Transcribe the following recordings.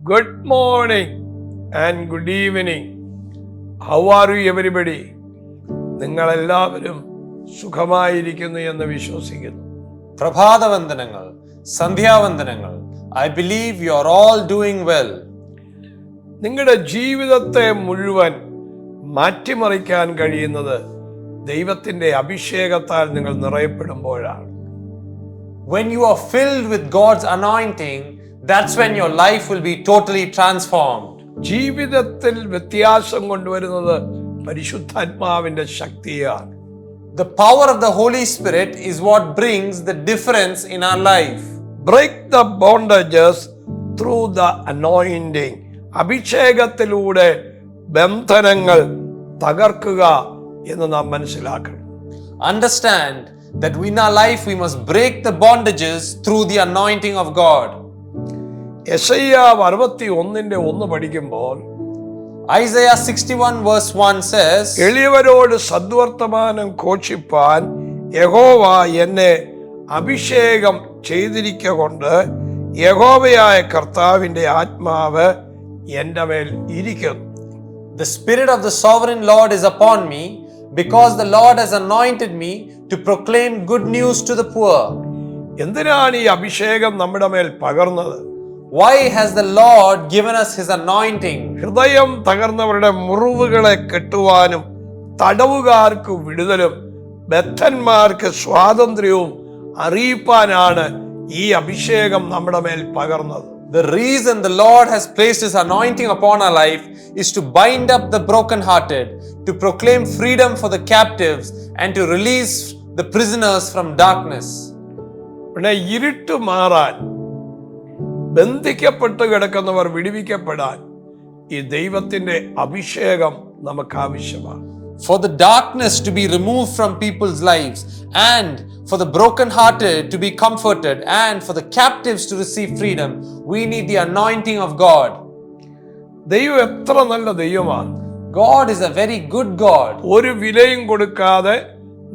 Good morning and good evening. How are you everybody? നിങ്ങളെല്ലാവരും സുഖമായിരിക്കുന്നു എന്ന് വിശ്വസിക്കുന്നു. പ്രഭാതവന്ദനങ്ങൾ, സന്ധ്യാവന്ദനങ്ങൾ. I believe you are all doing well. നിങ്ങളുടെ ജീവിതത്തെ മുഴുവൻ മാറ്റിമറിക്കാൻ കഴിയുന്നത് ദൈവത്തിന്റെ അഭിഷേകത്താൽ നിങ്ങൾ നിറയപ്പെടുമ്പോഴാണ്. When you are filled with God's anointing, that's when your life will be totally transformed. ജീവിതത്തിൽ വ്യത്യാസം കൊണ്ടുവരുന്നത് പരിശുദ്ധാത്മാവിന്റെ ശക്തിയാണ്. The power of the Holy Spirit is what brings the difference in our life. Break the bondages through the anointing. അഭിഷേകത്തിലൂടെ ബന്ധനങ്ങൾ തകർക്കുക എന്ന് നാം മനസ്സിലാക്കണം. Understand that in our life we must break the bondages through the anointing of God. യെശയ്യാവ് 61:1 പഠിക്കുമ്പോൾ Isaiah 61 verse 1 says, എളിയവരോട് സദ്വർത്തമാനം ഘോഷിപ്പാൻ യഹോവ എന്നെ അഭിഷേകം ചെയ്തിരിക്കൊണ്ട് യഹോവയായ കർത്താവിന്റെ ആത്മാവ് എൻ്റെ മേൽ ഇരിക്കുന്നു. The Spirit of the Sovereign Lord is upon me, because the Lord has anointed me to proclaim good news to the poor. എന്തിനാണ് ഈ അഭിഷേകം നമ്മുടെ മേൽ പകർന്നത്? Why has the Lord given us His anointing? ഹൃദയം തകർന്നവരുടെ മുറിവുകളെ കെട്ടുവാനും തടവുകാർക്ക് വിടുതലും ബദ്ധന്മാർക്ക് സ്വാതന്ത്ര്യവും അറിയിപ്പാനാണ് ഈ അഭിഷേകം നമ്മുടെ മേൽ പകർന്നത്. The reason the Lord has placed His anointing upon our life is to bind up the brokenhearted, to proclaim freedom for the captives, and to release the prisoners from darkness. പിന്നെ ഇരുട്ട് മാറാൻ, ബന്ധിക്കപ്പെട്ട് കിടക്കുന്നവർ വിടുവിക്കപ്പെടാൻ ഈ ദൈവത്തിന്റെ അഭിഷേകം നമുക്ക് ആവശ്യമാണ്. For the darkness to be removed from people's lives, and for the brokenhearted to be comforted, and for the captives to receive freedom, we need the anointing of God. ദൈവം എത്ര നല്ല ദൈവമാണ്. God is a very good God. ഒരു വിലയും കൊടുക്കാതെ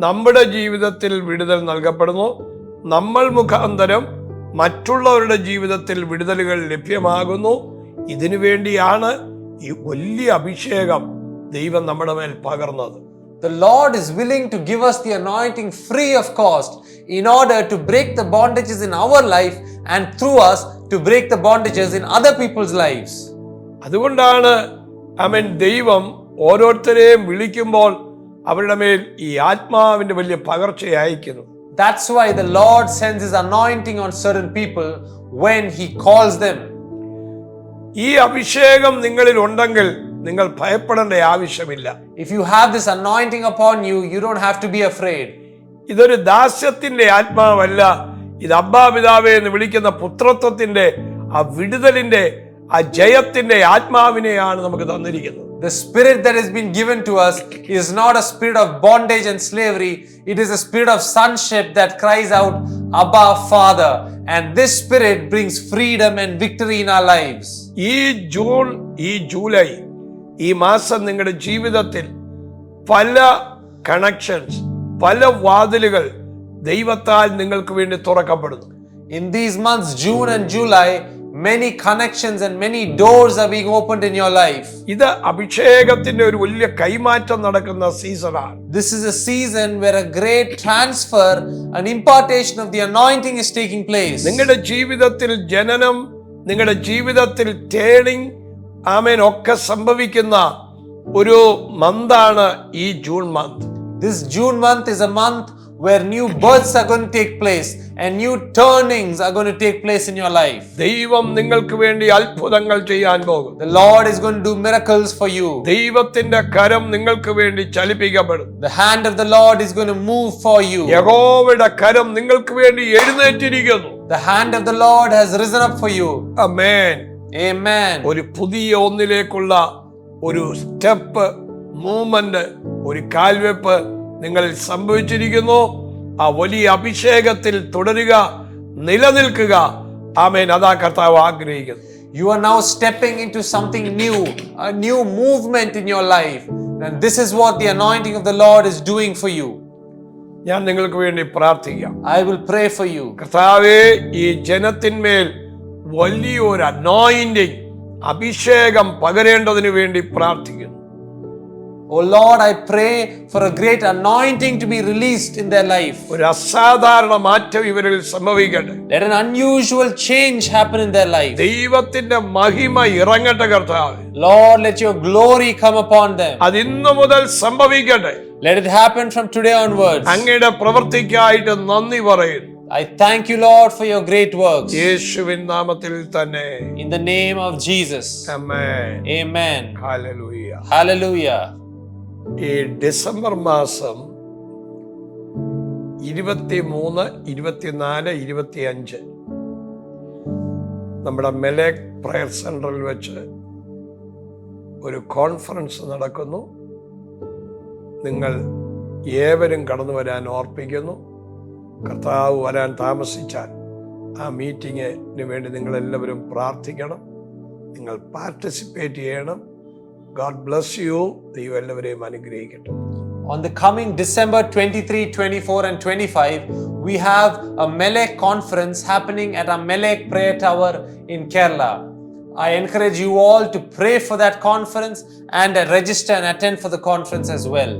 നമ്മുടെ ജീവിതത്തിൽ വിടുതൽ നൽകപ്പെടുന്നു. നമ്മൾ മുഖാന്തരം മറ്റുള്ളവരുടെ ജീവിതത്തിൽ വിടുതലുകൾ ലഭ്യമാകുന്നു. ഇതിനു വേണ്ടിയാണ് ഈ വലിയ അഭിഷേകം ദൈവം നമ്മുടെ മേൽ പകർന്നത്. The Lord is willing to give us the anointing free of cost in order to break the bondages in our life, and through us to break the bondages in other people's lives. അതുകൊണ്ടാണ് ദൈവം ഓരോരുത്തരെയും വിളിക്കുമ്പോൾ അവരുടെ മേൽ ഈ ആത്മാവിന്റെ വലിയ പകർച്ച അയക്കുന്നു. That's why the Lord sends His anointing on certain people when He calls them. ഈ അഭിഷേകം നിങ്ങളിൽ ഉണ്ടെങ്കിൽ നിങ്ങൾ ഭയപ്പെടേണ്ട ആവശ്യമില്ല. If you have this anointing upon you, you don't have to be afraid. ഇതൊരു ദാസ്യത്തിന്റെ ആത്മാവല്ല, ഇത് അബ്ബാ പിതാവേ എന്ന് വിളിക്കുന്ന പുത്രത്വത്തിന്റെ ആ വിടുതലിന്റെ ആ ജയത്തിന്റെ ആത്മാവിനെയാണ് നമുക്ക് തന്നിരിക്കുന്നത്. The spirit that has been given to us is not a spirit of bondage and slavery. It is a spirit of sonship that cries out, Abba, Father. And this spirit brings freedom and victory in our lives. ഈ June, ഈ July, ഈ മാസം നിങ്ങളുടെ ജീവിതത്തിൽ പല connections, പല വാതിലുകൾ ദൈവത്താൽ നിങ്ങൾക്ക് വേണ്ടി തുറക്കപ്പെടുന്നു. In these months, June and July, many connections and many doors are being opened in your life. ഇത് അഭിഷേകത്തിന്റെ ഒരു വലിയ കൈമാറ്റം നടക്കുന്ന സീസണാണ്. This is a season where a great transfer, an impartation of the anointing is taking place. നിങ്ങളുടെ ജീവിതത്തിൽ ജനനം, നിങ്ങളുടെ ജീവിതത്തിൽ ടേണിംഗ്, ഒക്കെ സംഭവിക്കുന്ന ഒരു മന്താണ് ഈ June month. This June month is a month where new births are going to take place and new turnings are going to take place in your life. ദൈവം നിങ്ങൾക്ക് വേണ്ടി അത്ഭുതങ്ങൾ ചെയ്യാൻ പോകും. The Lord is going to do miracles for you. ദൈവത്തിന്റെ കരം നിങ്ങൾക്ക് വേണ്ടി ചലിപ്പിക്കപ്പെടും. The hand of the Lord is going to move for you. യഹോവയുടെ കരം നിങ്ങൾക്ക് വേണ്ടി എഴുന്നേറ്റിരിക്കുന്നു. The hand of the Lord has risen up for you. Amen. Amen. ഒരു പുതിയ ഒന്നിലേക്കുള്ള ഒരു സ്റ്റെപ്പ്, മൂവ്മെന്റ്, ഒരു കാൽവെപ്പ് നിങ്ങളിൽ സംഭവിച്ചിരിക്കുന്നു. ആ വലിയ അഭിഷേകത്തിൽ തുടരുക, നിലനിൽക്കുക. ആമേൻ. അതാ കർത്താവ് ആഗ്രഹിക്കുന്നു. You are now stepping into something new, a new movement in your life, and this is what the anointing of the Lord is doing for you. ഞാൻ നിങ്ങൾക്ക് വേണ്ടി പ്രാർത്ഥിക്കാം. I will pray for you. കർത്താവേ, ഈ ജനത്തിന്മേൽ വലിയൊരു anointing അഭിഷേകം പകരേണ്ടതിനു വേണ്ടി പ്രാർത്ഥിക്കുന്നു. Oh Lord, I pray for a great anointing to be released in their life. ഒരു അസാധാരണ മാറ്റം ഇവരിൽ സംഭവിക്കട്ടെ. Let an unusual change happen in their life. ദൈവത്തിന്റെ മഹിമ ഇറങ്ങട്ടെ കർത്താവേ. Lord, let your glory come upon them. അത് ഇന്നു മുതൽ സംഭവിക്കട്ടെ. Let it happen from today onwards. അങ്ങയുടെ പ്രവൃത്തിക്കായിട്ട് നന്ദി പറയുന്നു. I thank you, Lord, for your great works. യേശുവിൻ നാമത്തിൽ തന്നെ. In the name of Jesus. Amen. Amen. Hallelujah. Hallelujah. ഈ ഡിസംബർ മാസം 23, 24, 25 നമ്മുടെ മെലേക്ക് പ്രയർ സെന്ററിൽ വെച്ച് ഒരു കോൺഫറൻസ് നടക്കുന്നു. നിങ്ങൾ ഏവരും കടന്നു വരാൻ ഓർപ്പിക്കുന്നു. കർത്താവ് വരാൻ താമസിച്ചാൽ ആ മീറ്റിങ്ങിന് വേണ്ടി നിങ്ങളെല്ലാവരും പ്രാർത്ഥിക്കണം. നിങ്ങൾ പാർട്ടിസിപ്പേറ്റ് ചെയ്യണം. God bless you. ദൈവം എല്ലാവരെയും അനുഗ്രഹിക്കട്ടെ. On the coming December 23, 24 and 25, we have a Melek conference happening at our Melek Prayer Tower in Kerala. I encourage you all to pray for that conference and register and attend for the conference as well.